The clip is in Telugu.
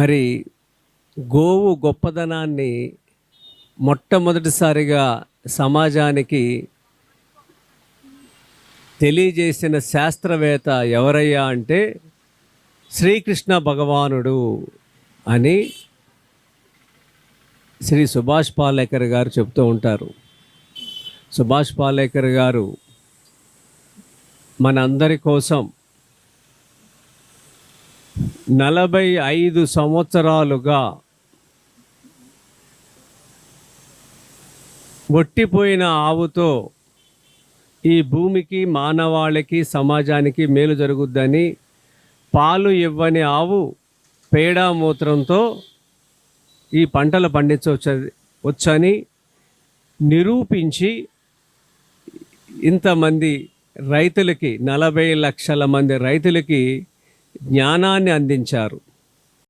మరి గోవు గొప్పదనాన్ని మొట్టమొదటిసారిగా సమాజానికి తెలియజేసిన శాస్త్రవేత్త ఎవరయ్యా అంటే శ్రీకృష్ణ భగవానుడు అని శ్రీ సుభాష్ పాలేకర్ గారు చెప్తూ ఉంటారు. సుభాష్ పాలేకర్ గారు మనందరి కోసం 45 సంవత్సరాలుగా ఒట్టిపోయిన ఆవుతో ఈ భూమికి, మానవాళికి, సమాజానికి మేలు జరుగుద్దని, పాలు ఇవ్వని ఆవు పేడ మూత్రంతో ఈ పంటలు పండించవచ్చని నిరూపించి ఇంతమంది రైతులకి 40 లక్షల మంది రైతులకి జ్ఞానాన్ని అందించారు.